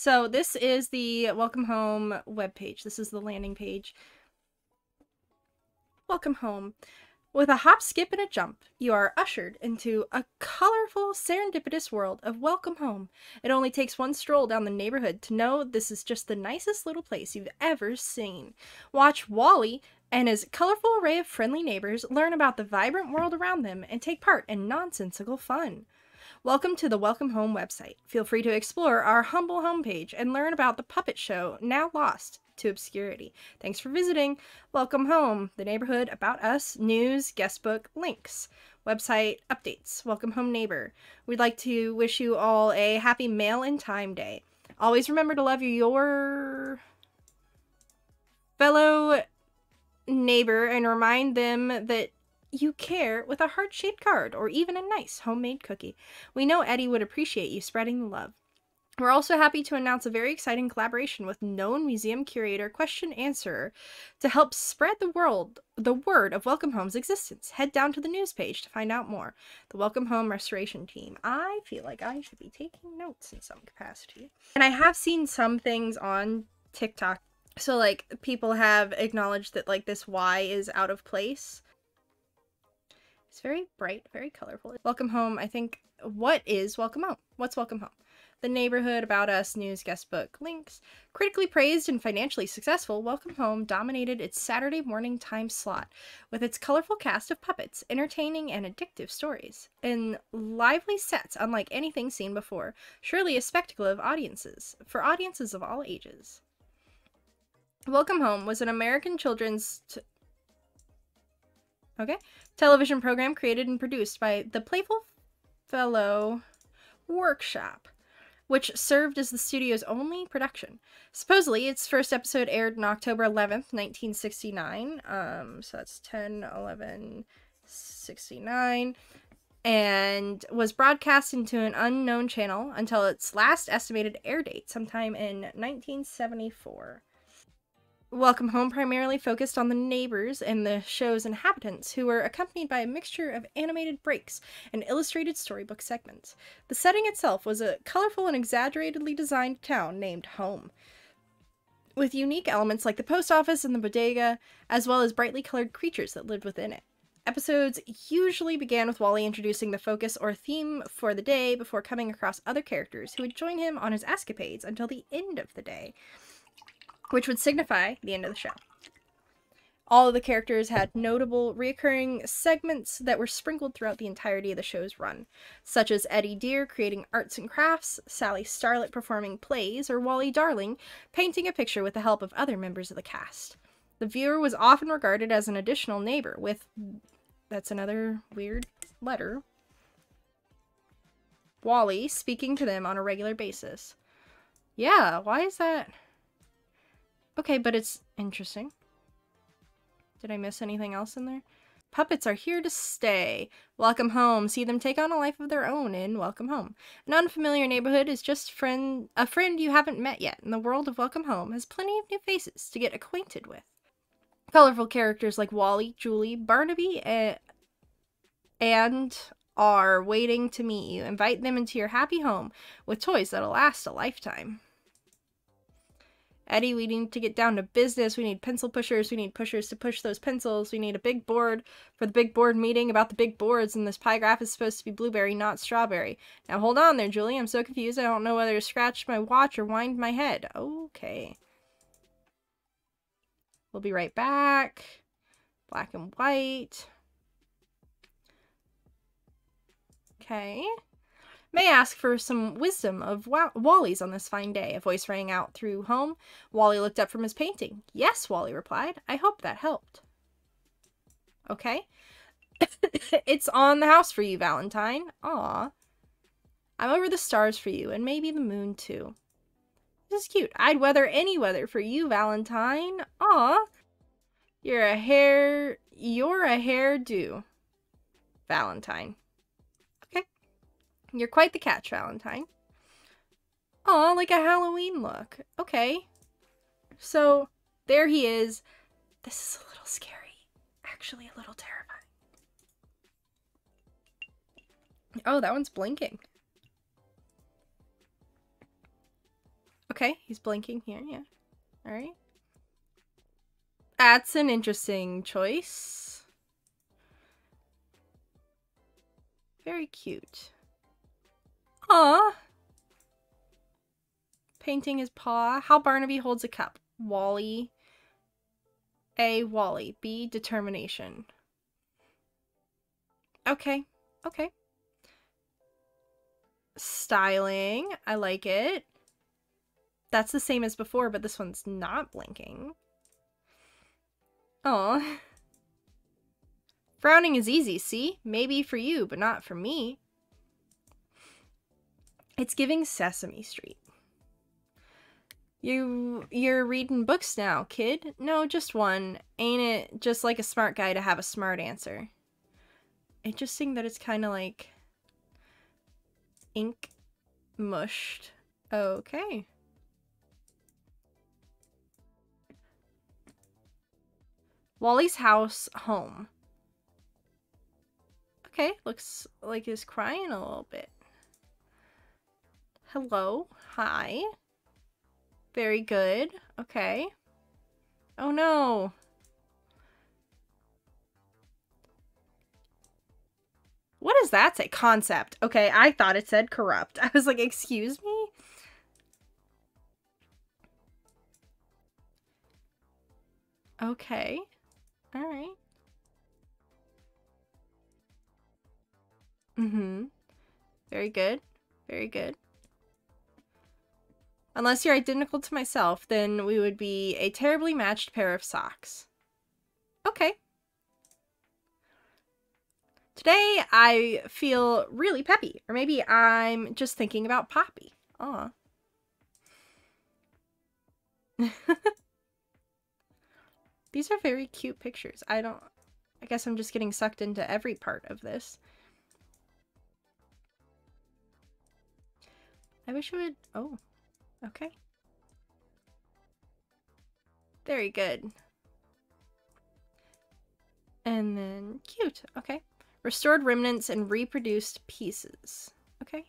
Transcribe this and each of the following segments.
So this is the Welcome Home webpage. This is the landing page. Welcome home. With a hop, skip, and a jump, you are ushered into a colorful, serendipitous world of welcome home. It only takes one stroll down the neighborhood to know this is just the nicest little place you've ever seen. Watch Wally and his colorful array of friendly neighbors learn about the vibrant world around them and take part in nonsensical fun. Welcome to the Welcome Home website. Feel free to explore our humble homepage and learn about the puppet show now lost to obscurity. Thanks for visiting. Welcome home. The neighborhood, about us, news, guestbook, links, website updates. Welcome home neighbor. We'd like to wish you all a happy Mail in Time Day. Always remember to love your fellow neighbor and remind them that you care with a heart-shaped card or even a nice homemade cookie. We know Eddie would appreciate you spreading the love. We're also happy to announce a very exciting collaboration with known museum curator Question Answerer to help spread the word of Welcome Home's existence. Head down to the news page to find out more. The Welcome Home restoration team. I feel like I should be taking notes in some capacity. And I have seen some things on TikTok. So like people have acknowledged that like this Y is out of place. It's very bright, very colorful. Welcome home, I think. What is Welcome Home? What's Welcome Home? The neighborhood, about us, news, guestbook, links. Critically praised and financially successful, Welcome Home dominated its Saturday morning time slot with its colorful cast of puppets, entertaining and addictive stories, and lively sets unlike anything seen before. Surely a spectacle of audiences, for audiences of all ages. Welcome Home was an American children's television program created and produced by the Playful Fellow Workshop, which served as the studio's only production. Supposedly, its first episode aired on October 11th, 1969. So that's 10/11/69. And was broadcast into an unknown channel until its last estimated air date sometime in 1974. Welcome Home primarily focused on the neighbors and the show's inhabitants, who were accompanied by a mixture of animated breaks and illustrated storybook segments. The setting itself was a colorful and exaggeratedly designed town named Home, with unique elements like the post office and the bodega, as well as brightly colored creatures that lived within it. Episodes usually began with Wally introducing the focus or theme for the day before coming across other characters who would join him on his escapades until the end of the day, which would signify the end of the show. All of the characters had notable recurring segments that were sprinkled throughout the entirety of the show's run, such as Eddie Deer creating arts and crafts, Sally Starlet performing plays, or Wally Darling painting a picture with the help of other members of the cast. The viewer was often regarded as an additional neighbor, with, that's another weird letter, Wally speaking to them on a regular basis. Yeah, why is that? Okay, but it's interesting. Did I miss anything else in there? Puppets are here to stay. Welcome home. See them take on a life of their own in Welcome Home. An unfamiliar neighborhood is just a friend you haven't met yet, and the world of Welcome Home has plenty of new faces to get acquainted with. Colorful characters like Wally, Julie, Barnaby, and are waiting to meet you. Invite them into your happy home with toys that'll last a lifetime. Eddie, we need to get down to business. We need pencil pushers. We need pushers to push those pencils. We need a big board for the big board meeting about the big boards, and this pie graph is supposed to be blueberry, not strawberry. Now hold on there, Julie. I'm so confused. I don't know whether to scratch my watch or wind my head. Okay. We'll be right back. Black and white. Okay. May I ask for some wisdom of Wally's on this fine day? A voice rang out through Home. Wally looked up from his painting. Yes, Wally replied. I hope that helped. Okay. It's on the house for you, Valentine. Aw. I'm over the stars for you, and maybe the moon, too. This is cute. I'd weather any weather for you, Valentine. Aw. You're a hairdo, Valentine. You're quite the catch, Valentine. Aw, like a Halloween look. Okay. So, there he is. This is a little scary. Actually, a little terrifying. Oh, that one's blinking. Okay, he's blinking here, yeah. Alright. That's an interesting choice. Very cute. Aw. Painting his paw. How Barnaby holds a cup. Wally. A. Wally. B. Determination. Okay. Okay. Styling. I like it. That's the same as before, but this one's not blinking. Oh. Frowning is easy, see? Maybe for you, but not for me. It's giving Sesame Street. You're reading books now, kid? No, just one. Ain't it just like a smart guy to have a smart answer? Interesting that it's kind of like ink mushed. Okay. Wally's house, home. Okay, looks like he's crying a little bit. Hello. Hi. Very good. Okay. Oh no. What does that say? Concept. Okay, I thought it said corrupt. I was like, excuse me? Okay. Alright. Mm-hmm. Very good. Very good. Unless you're identical to myself, then we would be a terribly matched pair of socks. Okay. Today, I feel really peppy. Or maybe I'm just thinking about Poppy. Aw. These are very cute pictures. I guess I'm just getting sucked into every part of this. I wish it would... Oh. Okay. Very good. And then cute. Okay. Restored remnants and reproduced pieces. Okay.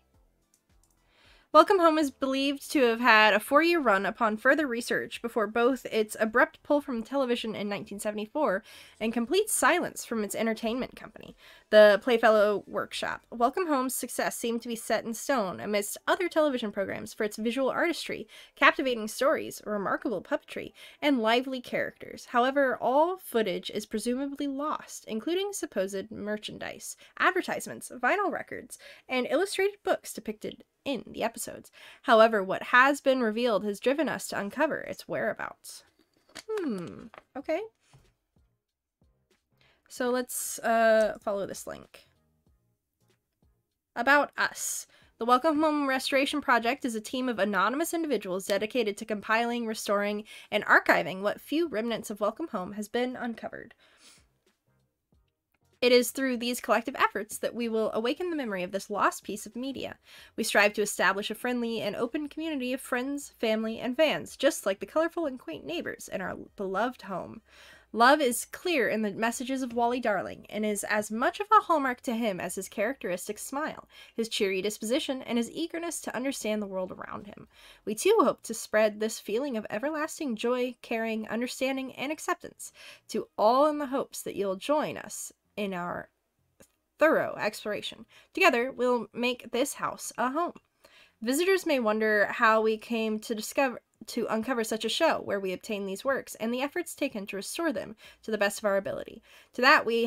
Welcome Home is believed to have had a 4-year run upon further research before both its abrupt pull from television in 1974 and complete silence from its entertainment company, the Playfellow Workshop. Welcome Home's success seemed to be set in stone amidst other television programs for its visual artistry, captivating stories, remarkable puppetry, and lively characters. However, all footage is presumably lost, including supposed merchandise, advertisements, vinyl records, and illustrated books depicted in the episodes. However, what has been revealed has driven us to uncover its whereabouts. Okay. So let's follow this link. About us. The Welcome Home Restoration Project is a team of anonymous individuals dedicated to compiling, restoring, and archiving what few remnants of Welcome Home has been uncovered. It is through these collective efforts that we will awaken the memory of this lost piece of media. We strive to establish a friendly and open community of friends, family, and fans, just like the colorful and quaint neighbors in our beloved home. Love is clear in the messages of Wally Darling, and is as much of a hallmark to him as his characteristic smile, his cheery disposition, and his eagerness to understand the world around him. We too hope to spread this feeling of everlasting joy, caring, understanding, and acceptance to all in the hopes that you'll join us in our thorough exploration. Together, we'll make this house a home. Visitors may wonder how we came to uncover such a show, where we obtain these works, and the efforts taken to restore them to the best of our ability. To that, we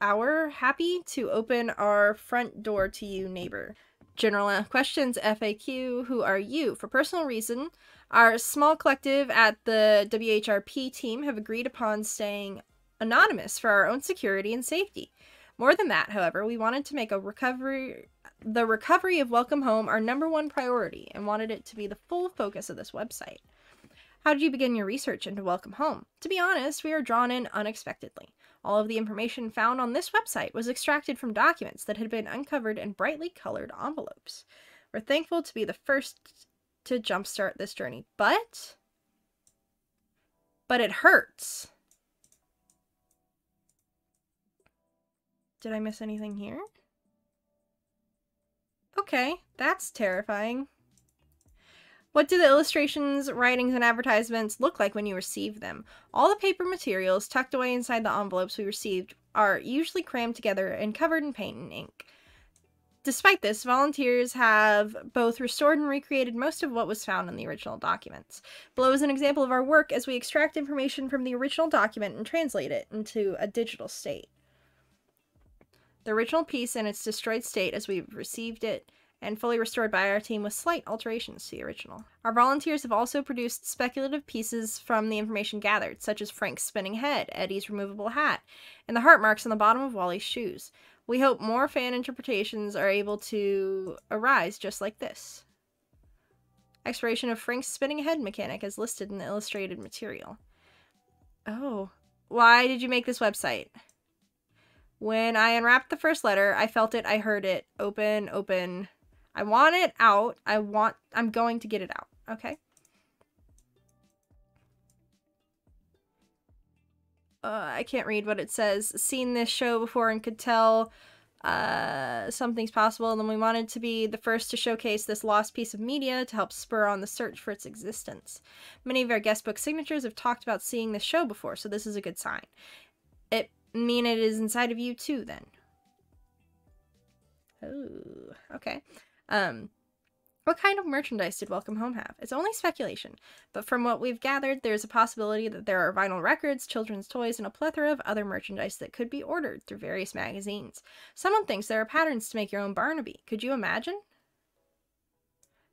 are happy to open our front door to you, neighbor. General questions, FAQ, who are you? For personal reason, our small collective at the WHRP team have agreed upon staying anonymous for our own security and safety. More than that, however, we wanted to make the recovery of Welcome Home our #1 priority and wanted it to be the full focus of this website. How did you begin your research into Welcome Home? To be honest, we are drawn in unexpectedly. All of the information found on this website was extracted from documents that had been uncovered in brightly colored envelopes. We're thankful to be the first to jumpstart this journey, but it hurts. Did I miss anything here? Okay, that's terrifying. What do the illustrations, writings, and advertisements look like when you receive them? All the paper materials tucked away inside the envelopes we received are usually crammed together and covered in paint and ink. Despite this, volunteers have both restored and recreated most of what was found in the original documents. Below is an example of our work as we extract information from the original document and translate it into a digital state. The original piece in its destroyed state as we've received it and fully restored by our team with slight alterations to the original. Our volunteers have also produced speculative pieces from the information gathered, such as Frank's spinning head, Eddie's removable hat, and the heart marks on the bottom of Wally's shoes. We hope more fan interpretations are able to arise just like this. Exploration of Frank's spinning head mechanic as listed in the illustrated material. Oh. Why did you make this website? When I unwrapped the first letter, I felt it, I heard it. Open, open. I want it out. I'm going to get it out. Okay. I can't read what it says. Seen this show before and could tell something's possible, and then we wanted to be the first to showcase this lost piece of media to help spur on the search for its existence. Many of our guest book signatures have talked about seeing this show before, so this is a good sign. It mean it is inside of you too, then. Oh, okay. What kind of merchandise did Welcome Home have? It's only speculation, but from what we've gathered, there's a possibility that there are vinyl records, children's toys, and a plethora of other merchandise that could be ordered through various magazines. Someone thinks there are patterns to make your own Barnaby. Could you imagine?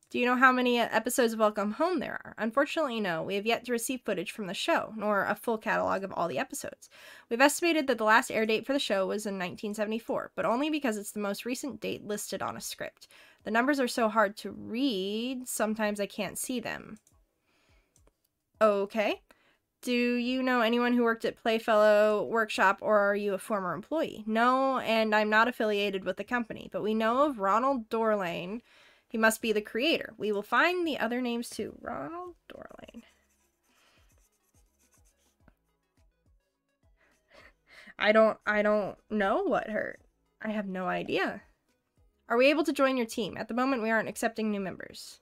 Do you know how many episodes of Welcome Home there are? Unfortunately, no. We have yet to receive footage from the show, nor a full catalog of all the episodes. We've estimated that the last air date for the show was in 1974, but only because it's the most recent date listed on a script. The numbers are so hard to read, sometimes I can't see them. Okay. Do you know anyone who worked at Playfellow Workshop, or are you a former employee? No, and I'm not affiliated with the company, but we know of Ronald Dorlane. He must be the creator. We will find the other names too. Ronald Dorlane. I don't know what hurt. I have no idea. Are we able to join your team? At the moment, we aren't accepting new members.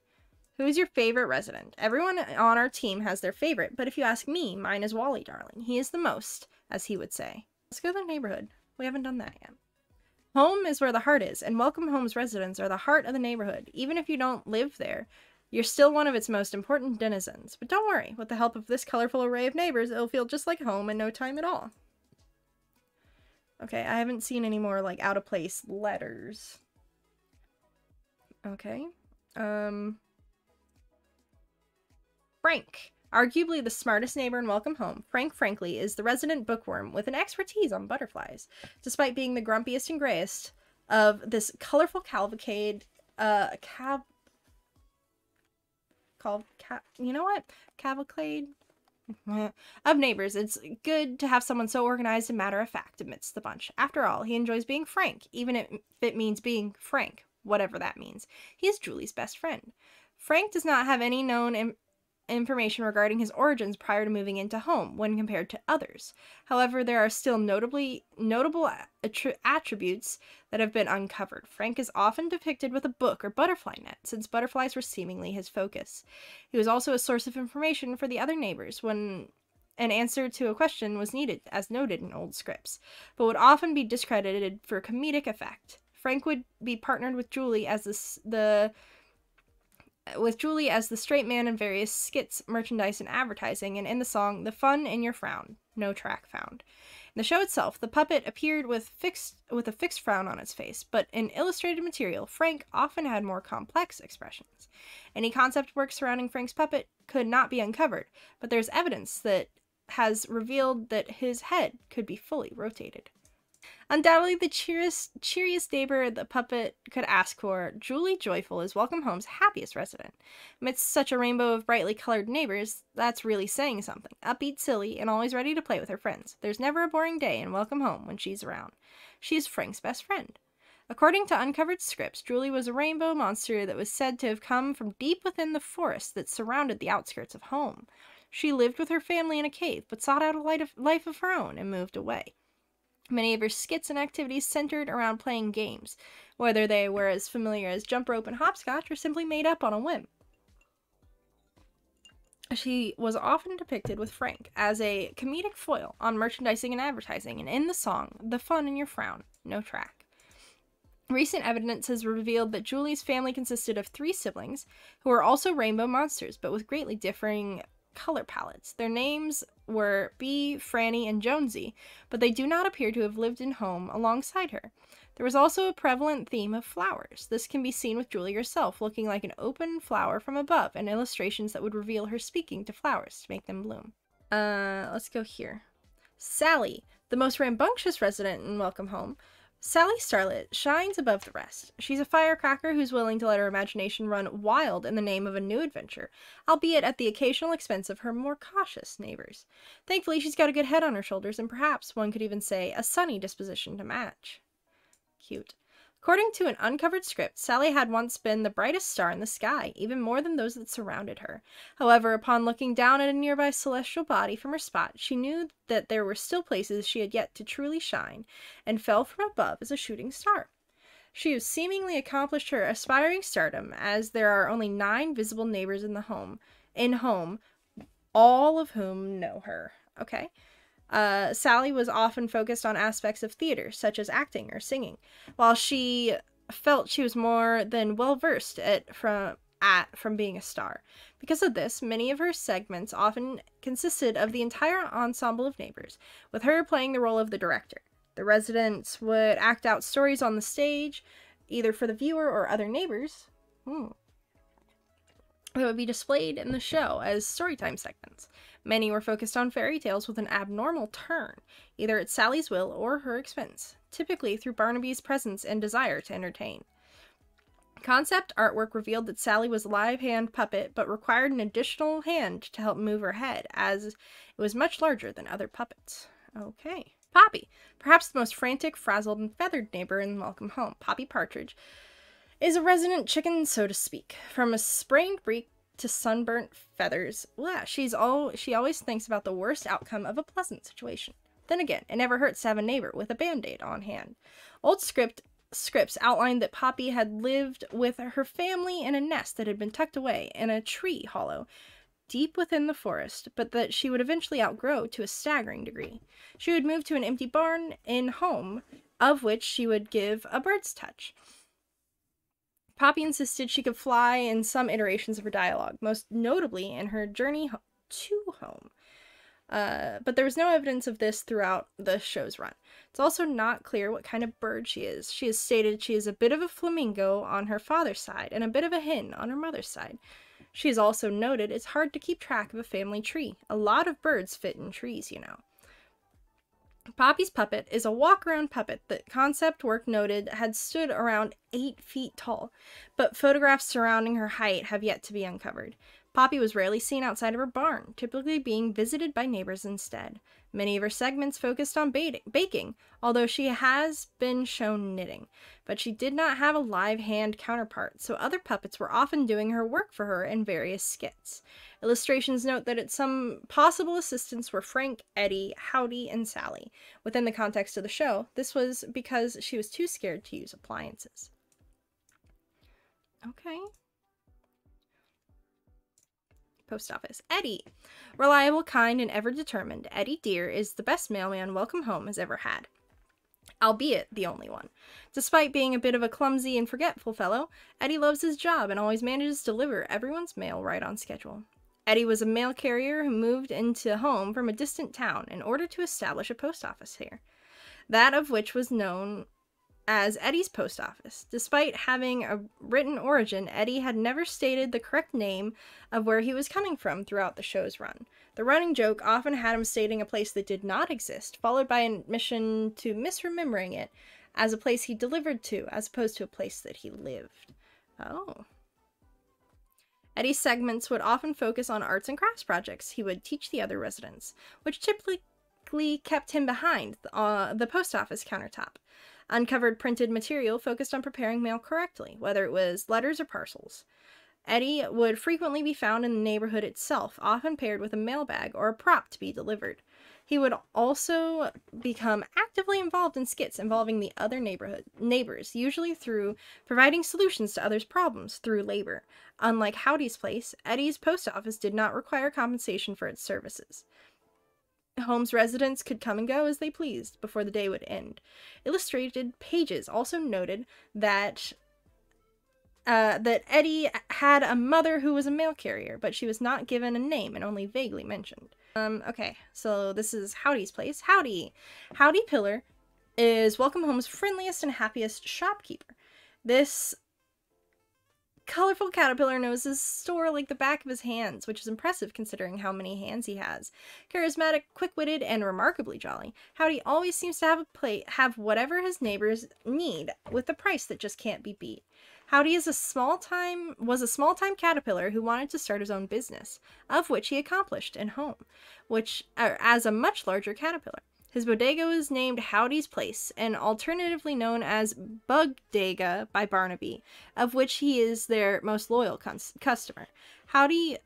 Who is your favorite resident? Everyone on our team has their favorite, but if you ask me, mine is Wally, darling. He is the most, as he would say. Let's go to the neighborhood. We haven't done that yet. Home is where the heart is, and Welcome Home's residents are the heart of the neighborhood. Even if you don't live there, you're still one of its most important denizens. But don't worry, with the help of this colorful array of neighbors, it'll feel just like home in no time at all. Okay, I haven't seen any more, like, out-of-place letters. Okay. Frank. Arguably the smartest neighbor in Welcome Home, Frank Frankly is the resident bookworm with an expertise on butterflies. Despite being the grumpiest and grayest of this colorful cavalcade, you know what? Cavalcade of neighbors, it's good to have someone so organized and matter-of-fact amidst the bunch. After all, he enjoys being Frank, even if it means being Frank, whatever that means. He is Julie's best friend. Frank does not have any known information regarding his origins prior to moving into Home when compared to others. However, there are still notable attributes that have been uncovered. Frank is often depicted with a book or butterfly net, since butterflies were seemingly his focus. He was also a source of information for the other neighbors when an answer to a question was needed, as noted in old scripts, but would often be discredited for comedic effect. Frank would be partnered with Julie as the straight man in various skits, merchandise, and advertising, and in the song The Fun in Your Frown, no track found. In the show itself, the puppet appeared with a fixed frown on its face, but in illustrated material, Frank often had more complex expressions. Any concept work surrounding Frank's puppet could not be uncovered, but there's evidence that has revealed that his head could be fully rotated. Undoubtedly the cheeriest neighbor the puppet could ask for, Julie Joyful is Welcome Home's happiest resident. Amidst such a rainbow of brightly colored neighbors, that's really saying something. Upbeat, silly, and always ready to play with her friends. There's never a boring day in Welcome Home when she's around. She's Frank's best friend. According to uncovered scripts, Julie was a rainbow monster that was said to have come from deep within the forest that surrounded the outskirts of Home. She lived with her family in a cave, but sought out a life of her own and moved away. Many of her skits and activities centered around playing games. whether they were as familiar as jump rope and hopscotch or simply made up on a whim. She was often depicted with Frank as a comedic foil on merchandising and advertising, and in the song, The Fun in Your Frown, no track. Recent evidence has revealed that Julie's family consisted of 3 siblings, who were also rainbow monsters, but with greatly differing color palettes. Their names were Bee, Franny, and Jonesy, but they do not appear to have lived in Home alongside her. There was also a prevalent theme of flowers. This can be seen with Julie herself, looking like an open flower from above, and illustrations that would reveal her speaking to flowers to make them bloom. Let's go here. Sally, the most rambunctious resident in Welcome Home. Sally Starlet shines above the rest. She's a firecracker who's willing to let her imagination run wild in the name of a new adventure, albeit at the occasional expense of her more cautious neighbors. Thankfully, she's got a good head on her shoulders, and perhaps one could even say a sunny disposition to match. Cute. According to an uncovered script, Sally had once been the brightest star in the sky, even more than those that surrounded her. However, upon looking down at a nearby celestial body from her spot, she knew that there were still places she had yet to truly shine, and fell from above as a shooting star. She has seemingly accomplished her aspiring stardom, as there are only 9 visible neighbors in Home, all of whom know her. Okay. Sally was often focused on aspects of theater, such as acting or singing, while she felt she was more than well-versed from being a star. Because of this, many of her segments often consisted of the entire ensemble of neighbors, with her playing the role of the director. The residents would act out stories on the stage, either for the viewer or other neighbors, that would be displayed in the show as storytime segments. Many were focused on fairy tales with an abnormal turn, either at Sally's will or her expense, typically through Barnaby's presence and desire to entertain. Concept artwork revealed that Sally was a live hand puppet, but required an additional hand to help move her head, as it was much larger than other puppets. Okay. Poppy, perhaps the most frantic, frazzled, and feathered neighbor in Welcome Home. Poppy Partridge is a resident chicken, so to speak. From a sprained beak to sunburnt feathers, she always thinks about the worst outcome of a pleasant situation. Then again, it never hurts to have a neighbor with a band-aid on hand. Old scripts outlined that Poppy had lived with her family in a nest that had been tucked away in a tree hollow deep within the forest, but that she would eventually outgrow to a staggering degree. She would move to an empty barn in Home, of which she would give a bird's touch. Poppy insisted she could fly in some iterations of her dialogue, most notably in her journey to Home. But there was no evidence of this throughout the show's run. It's also not clear what kind of bird she is. She has stated she is a bit of a flamingo on her father's side and a bit of a hen on her mother's side. She has also noted it's hard to keep track of a family tree. A lot of birds fit in trees, you know. Poppy's puppet is a walk-around puppet that concept work noted had stood around 8 feet tall, but photographs surrounding her height have yet to be uncovered. Poppy was rarely seen outside of her barn, typically being visited by neighbors instead. Many of her segments focused on baking, although she has been shown knitting, but she did not have a live hand counterpart, so other puppets were often doing her work for her in various skits. Illustrations note that some possible assistants were Frank, Eddie, Howdy, and Sally. Within the context of the show, this was because she was too scared to use appliances. Okay. Post office. Eddie. Reliable, kind, and ever determined, Eddie Deer is the best mailman Welcome Home has ever had. Albeit the only one. Despite being a bit of a clumsy and forgetful fellow, Eddie loves his job and always manages to deliver everyone's mail right on schedule. Eddie was a mail carrier who moved into Home from a distant town in order to establish a post office here, that of which was known as Eddie's Post Office. Despite having a written origin, Eddie had never stated the correct name of where he was coming from throughout the show's run. The running joke often had him stating a place that did not exist, followed by an admission to misremembering it as a place he delivered to, as opposed to a place that he lived. Oh. Eddie's segments would often focus on arts and crafts projects he would teach the other residents, which typically kept him behind the post office countertop. Uncovered printed material focused on preparing mail correctly, whether it was letters or parcels. Eddie would frequently be found in the neighborhood itself, often paired with a mailbag or a prop to be delivered. He would also become actively involved in skits involving the other neighbors, usually through providing solutions to others' problems through labor. Unlike Howdy's place, Eddie's post office did not require compensation for its services. Home's residents could come and go as they pleased before the day would end. Illustrated pages also noted that Eddie had a mother who was a mail carrier, but she was not given a name and only vaguely mentioned. Okay, so this is Howdy's place. Howdy! Howdy Pillar is Welcome Home's friendliest and happiest shopkeeper. This colorful caterpillar knows his store like the back of his hands, which is impressive considering how many hands he has. Charismatic, quick-witted, and remarkably jolly, Howdy always seems to have whatever his neighbors need with a price that just can't be beat. Howdy was a small-time caterpillar who wanted to start his own business, of which he accomplished in Home, as a much larger caterpillar. His bodega was named Howdy's Place, and alternatively known as Bugdega by Barnaby, of which he is their most loyal customer. Howdy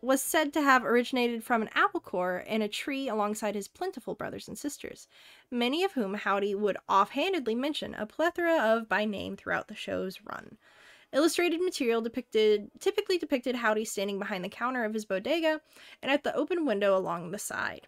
was said to have originated from an apple core in a tree alongside his plentiful brothers and sisters, many of whom Howdy would offhandedly mention a plethora of by name throughout the show's run. Illustrated material typically depicted Howdy standing behind the counter of his bodega and at the open window along the side,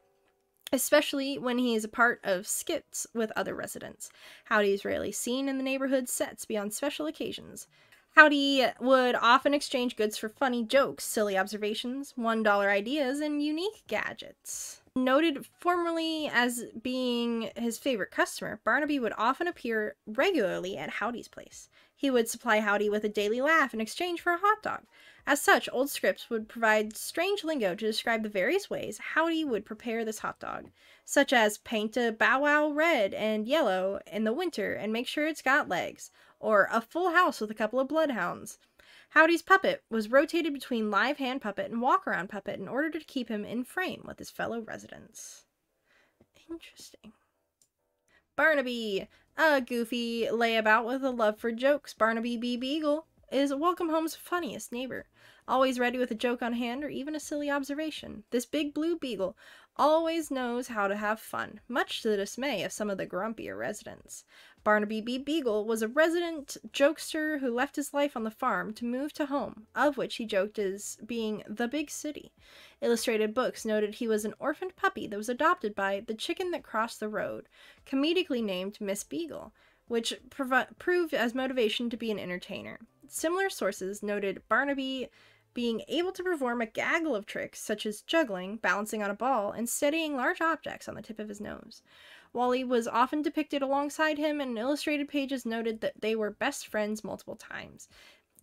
especially when he is a part of skits with other residents. Howdy is rarely seen in the neighborhood sets beyond special occasions. Howdy would often exchange goods for funny jokes, silly observations, $1 ideas, and unique gadgets. Noted formerly as being his favorite customer, Barnaby would often appear regularly at Howdy's place. He would supply Howdy with a daily laugh in exchange for a hot dog. As such, old scripts would provide strange lingo to describe the various ways Howdy would prepare this hot dog, such as paint a bow wow red and yellow in the winter and make sure it's got legs, or a full house with a couple of bloodhounds. Howdy's puppet was rotated between live hand puppet and walk-around puppet in order to keep him in frame with his fellow residents. Interesting. Barnaby, a goofy layabout with a love for jokes, Barnaby B. Beagle is Welcome Home's funniest neighbor, always ready with a joke on hand or even a silly observation. This big blue beagle always knows how to have fun, much to the dismay of some of the grumpier residents. Barnaby B. Beagle was a resident jokester who left his life on the farm to move to Home, of which he joked as being the big city. Illustrated books noted he was an orphaned puppy that was adopted by the chicken that crossed the road, comedically named Miss Beagle, which proved as motivation to be an entertainer. Similar sources noted Barnaby being able to perform a gaggle of tricks such as juggling, balancing on a ball, and steadying large objects on the tip of his nose. Wally was often depicted alongside him, and illustrated pages noted that they were best friends multiple times.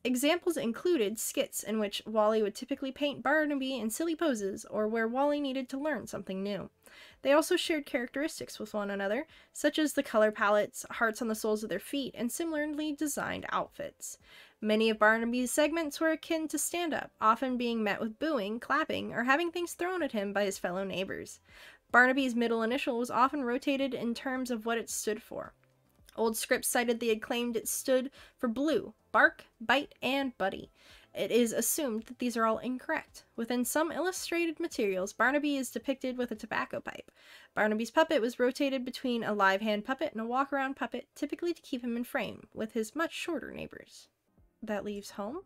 Examples included skits in which Wally would typically paint Barnaby in silly poses, or where Wally needed to learn something new. They also shared characteristics with one another, such as the color palettes, hearts on the soles of their feet, and similarly designed outfits. Many of Barnaby's segments were akin to stand-up, often being met with booing, clapping, or having things thrown at him by his fellow neighbors. Barnaby's middle initial was often rotated in terms of what it stood for. Old scripts cited they had claimed it stood for blue, bark, bite, and buddy. It is assumed that these are all incorrect. Within some illustrated materials, Barnaby is depicted with a tobacco pipe. Barnaby's puppet was rotated between a live hand puppet and a walk-around puppet, typically to keep him in frame with his much shorter neighbors. That leaves Home?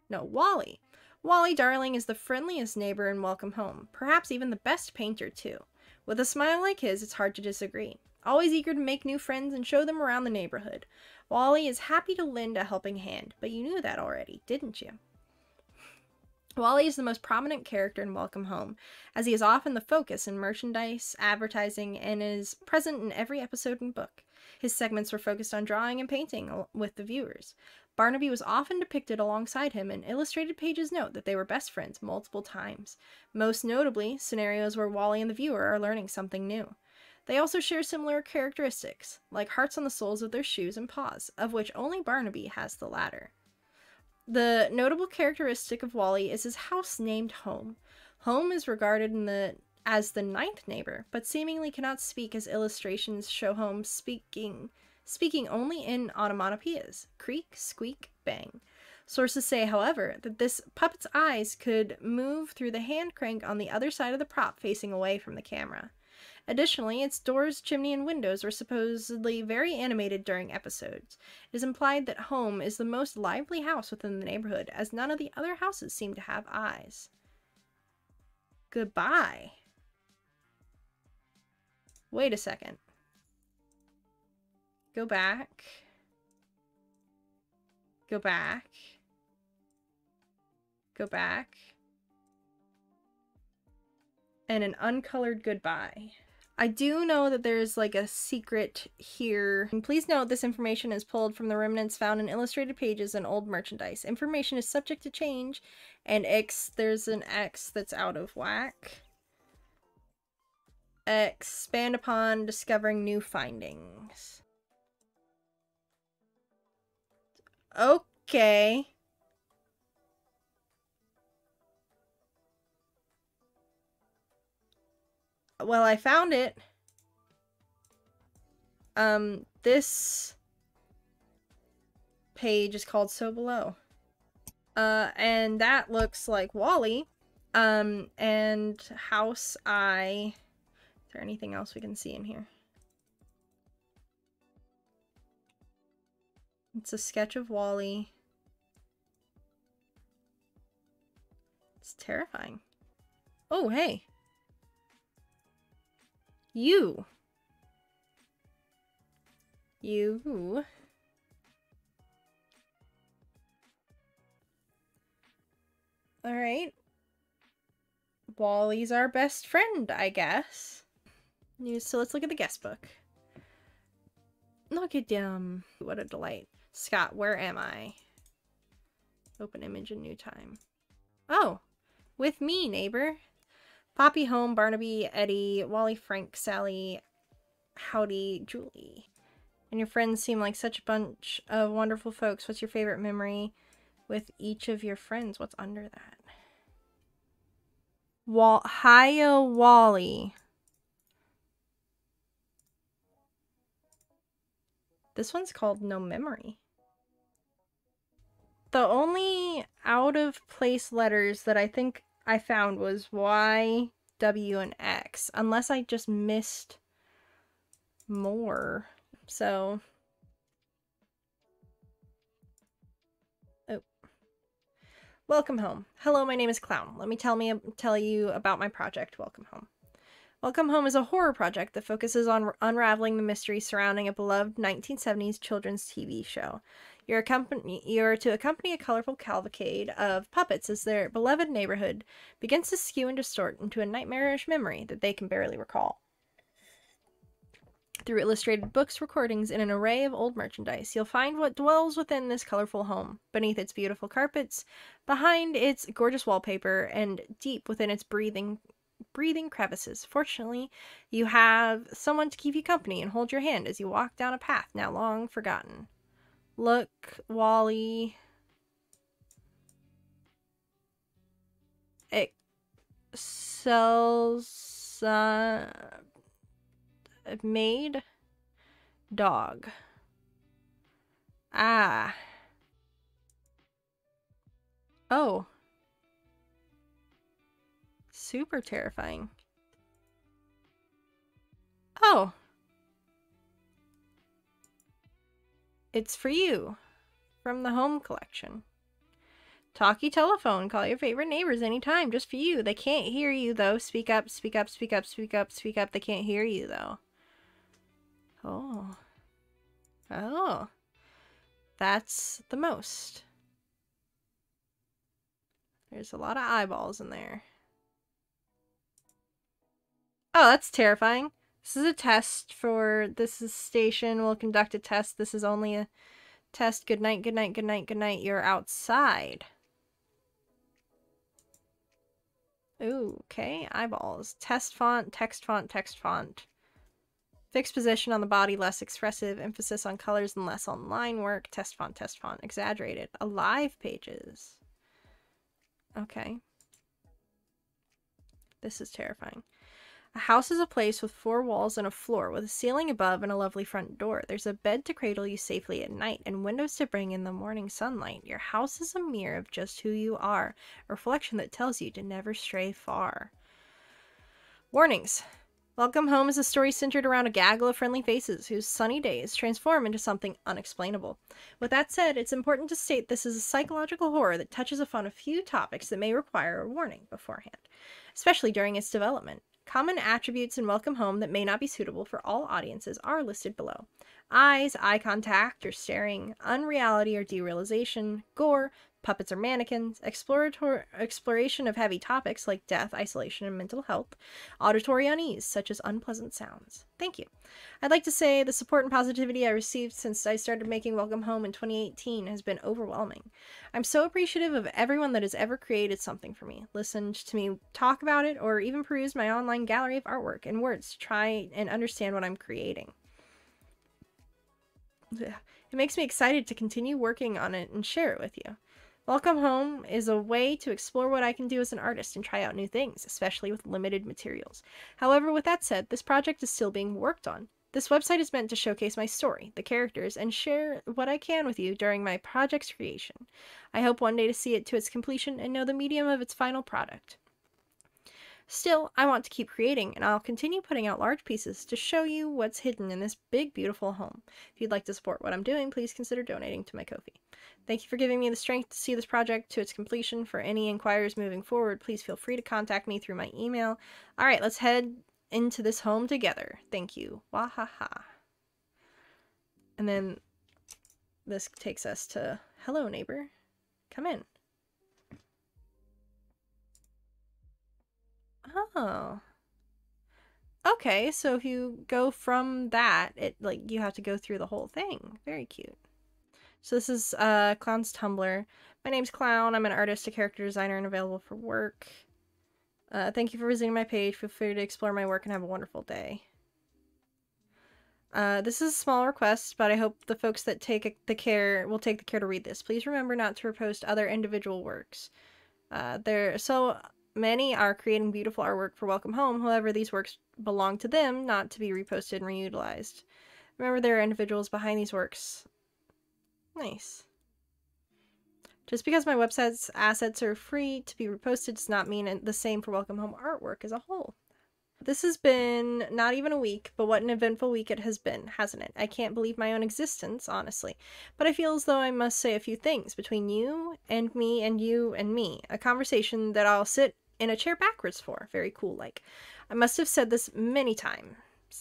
No, Wally. Wally Darling is the friendliest neighbor in Welcome Home, perhaps even the best painter too. With a smile like his, it's hard to disagree. Always eager to make new friends and show them around the neighborhood, Wally is happy to lend a helping hand, but you knew that already, didn't you? Wally is the most prominent character in Welcome Home, as he is often the focus in merchandise, advertising, and is present in every episode and book. His segments were focused on drawing and painting with the viewers. Barnaby was often depicted alongside him, and illustrated pages note that they were best friends multiple times, most notably scenarios where Wally and the viewer are learning something new. They also share similar characteristics, like hearts on the soles of their shoes and paws, of which only Barnaby has the latter. The notable characteristic of Wally is his house named Home. Home is regarded as the ninth neighbor, but seemingly cannot speak, as illustrations show Home speaking only in onomatopoeias: creak, squeak, bang. Sources say, however, that this puppet's eyes could move through the hand crank on the other side of the prop facing away from the camera. Additionally, its doors, chimney, and windows were supposedly very animated during episodes. It is implied that Home is the most lively house within the neighborhood, as none of the other houses seem to have eyes. Goodbye. Wait a second. Go back. Go back. Go back. And an uncolored goodbye. I do know that there's like a secret here. And please note this information is pulled from the remnants found in illustrated pages and old merchandise. Information is subject to change, and there's an X that's out of whack. Expand upon discovering new findings. Okay. Well, I found it. This page is called So Below. And that looks like Wally. And House Eye. Is there anything else we can see in here? It's a sketch of Wally. It's terrifying. Oh, hey. You. Alright. Wally's our best friend, I guess. So let's look at the guest book. Look at them. What a delight. Scott, where am I? Open image in new time. Oh, with me, neighbor. Poppy, Home, Barnaby, Eddie, Wally, Frank, Sally, Howdy, Julie. And your friends seem like such a bunch of wonderful folks. What's your favorite memory with each of your friends? What's under that? Hiya, Wally. This one's called No Memory. The only out-of-place letters that I think I found was Y, W, and X. Unless I just missed more. So... oh. Welcome home. Hello, my name is Clown. Let me tell you about my project, Welcome Home. Welcome Home is a horror project that focuses on unraveling the mystery surrounding a beloved 1970s children's TV show. You're to accompany a colorful cavalcade of puppets as their beloved neighborhood begins to skew and distort into a nightmarish memory that they can barely recall. Through illustrated books, recordings, and an array of old merchandise, you'll find what dwells within this colorful home, beneath its beautiful carpets, behind its gorgeous wallpaper, and deep within its breathing crevices. Fortunately, you have someone to keep you company and hold your hand as you walk down a path now long forgotten. Look, Wally. It sells maid dog. Ah. Oh. Super terrifying. Oh. It's for you. From the Home collection. Talkie telephone. Call your favorite neighbors anytime. Just for you. They can't hear you, though. Speak up, speak up, speak up, speak up, speak up. They can't hear you, though. Oh. Oh. That's the most. There's a lot of eyeballs in there. Oh, that's terrifying. This is a test for this station. We'll conduct a test. This is only a test. Good night, good night, good night, good night. You're outside. Ooh, okay. Eyeballs. Test font, text font, text font. Fixed position on the body, less expressive. Emphasis on colors and less on line work. Test font, test font. Exaggerated. Alive pages. Okay. This is terrifying. A house is a place with 4 walls and a floor, with a ceiling above and a lovely front door. There's a bed to cradle you safely at night, and windows to bring in the morning sunlight. Your house is a mirror of just who you are, a reflection that tells you to never stray far. Warnings. Welcome Home is a story centered around a gaggle of friendly faces whose sunny days transform into something unexplainable. With that said, it's important to state this is a psychological horror that touches upon a few topics that may require a warning beforehand, especially during its development. Common attributes in Welcome Home that may not be suitable for all audiences are listed below. Eyes, eye contact or staring, unreality or derealization, gore, puppets or mannequins, exploration of heavy topics like death, isolation, and mental health, auditory unease, such as unpleasant sounds. Thank you. I'd like to say the support and positivity I received since I started making Welcome Home in 2018 has been overwhelming. I'm so appreciative of everyone that has ever created something for me, listened to me talk about it, or even perused my online gallery of artwork and words to try and understand what I'm creating. It makes me excited to continue working on it and share it with you. Welcome Home is a way to explore what I can do as an artist and try out new things, especially with limited materials. However, with that said, this project is still being worked on. This website is meant to showcase my story, the characters, and share what I can with you during my project's creation. I hope one day to see it to its completion and know the medium of its final product. Still, I want to keep creating, and I'll continue putting out large pieces to show you what's hidden in this big, beautiful home. If you'd like to support what I'm doing, please consider donating to my Ko-fi. Thank you for giving me the strength to see this project to its completion. For any inquiries moving forward, please feel free to contact me through my email. Alright, let's head into this home together. Thank you. Wahaha. And then this takes us to, hello neighbor, come in. Oh. Okay, so if you go from that, you have to go through the whole thing. Very cute. So this is Clown's Tumblr. My name's Clown. I'm an artist, a character designer, and available for work. Thank you for visiting my page. Feel free to explore my work and have a wonderful day. This is a small request, but I hope the folks that will take the care to read this. Please remember not to repost other individual works. So many are creating beautiful artwork for Welcome Home. However, these works belong to them, not to be reposted and reutilized. Remember, there are individuals behind these works. Nice. Just because my website's assets are free to be reposted does not mean the same for Welcome Home artwork as a whole. This has been not even a week, but what an eventful week it has been, hasn't it? I can't believe my own existence, honestly. But I feel as though I must say a few things between you and me and you and me. A conversation that I'll sit in a chair backwards for. Very cool, like. I must have said this many times.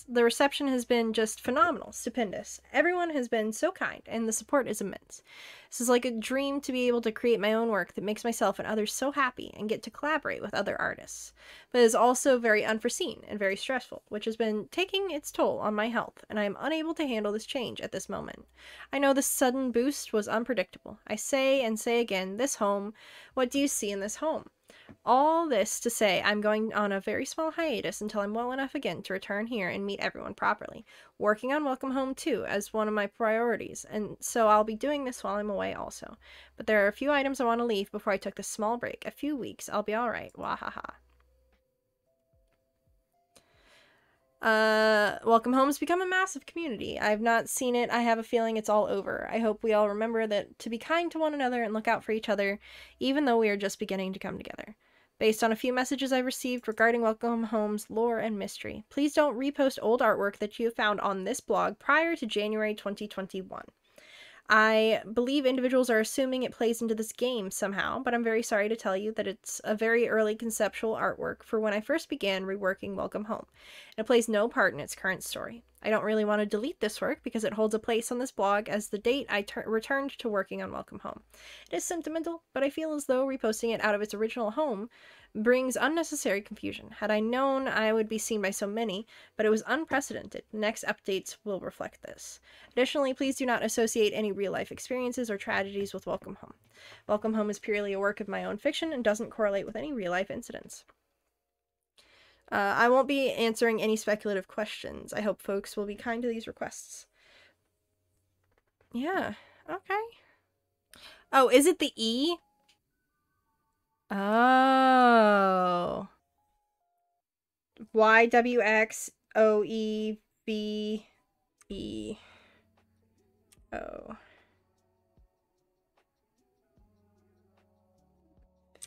The reception has been just phenomenal, stupendous. Everyone has been so kind, and the support is immense. This is like a dream to be able to create my own work that makes myself and others so happy and get to collaborate with other artists. But it is also very unforeseen and very stressful, which has been taking its toll on my health, and I am unable to handle this change at this moment. I know this sudden boost was unpredictable. I say and say again, this home, what do you see in this home? All this to say, I'm going on a very small hiatus until I'm well enough again to return here and meet everyone properly. Working on Welcome Home too as one of my priorities, and so I'll be doing this while I'm away also. But there are a few items I want to leave before I took this small break. A few weeks, I'll be alright. Wahaha. Welcome Home has become a massive community. I've not seen it. I have a feeling it's all over. I hope we all remember that to be kind to one another and look out for each other, even though we are just beginning to come together. Based on a few messages I've received regarding Welcome Home's lore and mystery, please don't repost old artwork that you have found on this blog prior to January 2021. I believe individuals are assuming it plays into this game somehow, but I'm very sorry to tell you that it's a very early conceptual artwork for when I first began reworking Welcome Home, and it plays no part in its current story. I don't really want to delete this work because it holds a place on this blog as the date I returned to working on Welcome Home. It is sentimental, but I feel as though reposting it out of its original home brings unnecessary confusion. Had I known, I would be seen by so many, but it was unprecedented. Next updates will reflect this. Additionally, please do not associate any real-life experiences or tragedies with Welcome Home. Welcome Home is purely a work of my own fiction and doesn't correlate with any real-life incidents. I won't be answering any speculative questions. I hope folks will be kind to these requests. Yeah, okay. Oh, is it the E? Oh. YWXOEVEO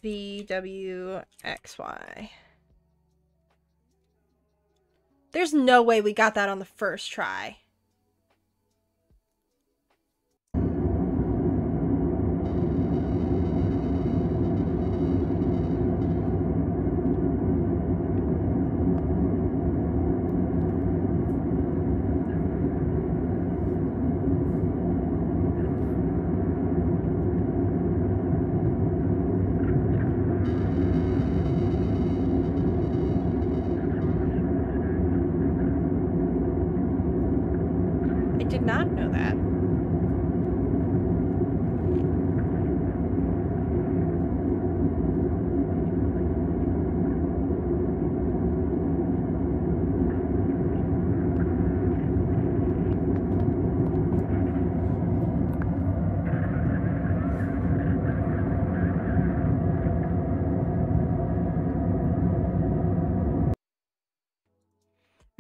VWXY. There's no way we got that on the first try. I did not know that.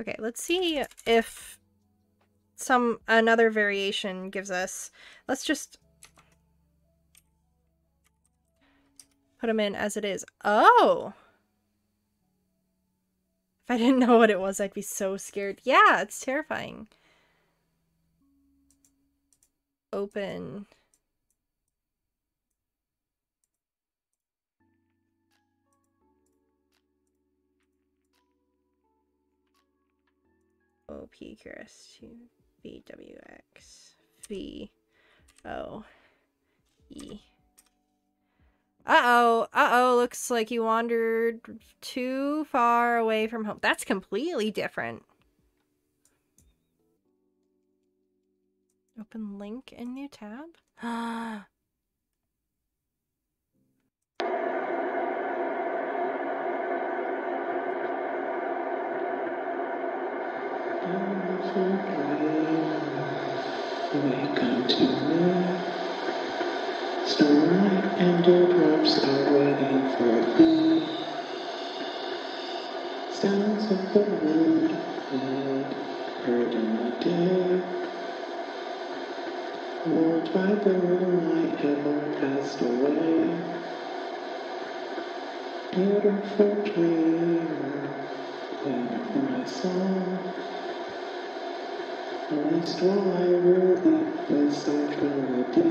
Okay, let's see if another variation gives us. Let's just put them in as it is. Oh! If I didn't know what it was, I'd be so scared. Yeah, it's terrifying. Open. OPQRS2 VWX VOE. Uh-oh, looks like you wandered too far away from home. That's completely different. Open link in new tab? Welcome to me. Starlight and dewdrops are waiting for thee. Sounds of the wind heard in the day. Warmed by the moonlight have all passed away. Beautiful dreamer, playing my song. At least while I really was tranquility.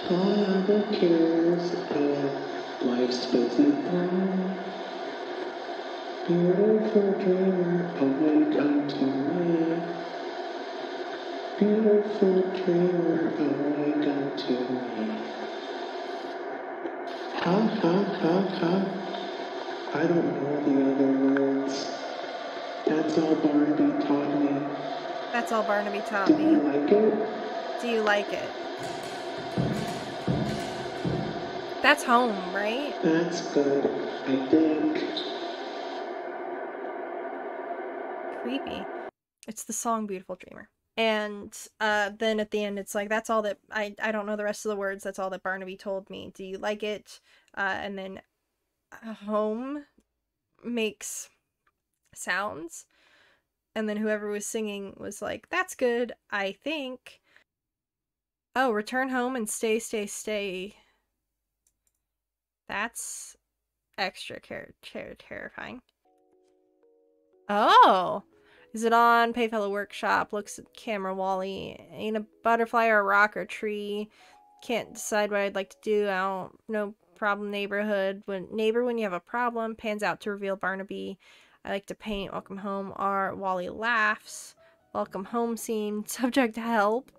Gone are the cares of life's busy throng. Beautiful dreamer, awake unto me. Beautiful dreamer, awake unto me. Ha ha ha ha. I don't know the other words. That's all Barnaby taught me. That's all Barnaby taught Do me. you like it? Do you like it? That's home, right? That's good, I think. Creepy. It's the song Beautiful Dreamer. And then at the end it's like, that's all that I don't know the rest of the words, that's all that Barnaby told me. Do you like it? And then home makes sounds. And then whoever was singing was like, that's good, I think. Oh, return home and stay, stay, stay. That's extra terrifying. Oh! Is it on? Payfellow Workshop. Looks at camera Wally. Ain't a butterfly or a rock or tree. Can't decide what I'd like to do. I don't no problem neighborhood. When you have a problem. Pans out to reveal Barnaby. I like to paint. Welcome home. Wally laughs. Welcome home scene. Subject to help.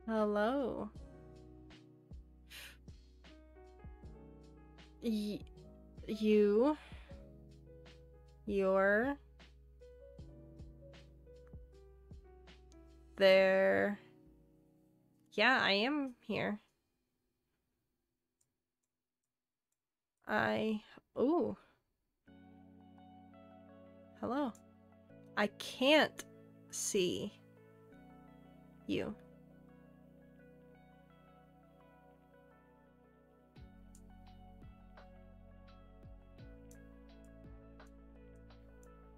Hello. You're there. Yeah, I am here. Ooh. Hello. I can't see you.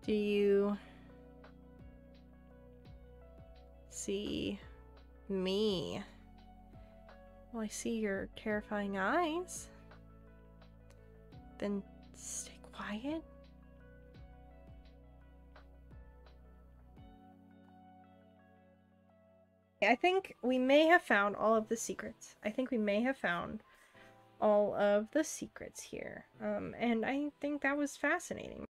Do you see me? Well, I see your terrifying eyes. Then stay quiet. I think we may have found all of the secrets. I think we may have found all of the secrets here. And I think that was fascinating.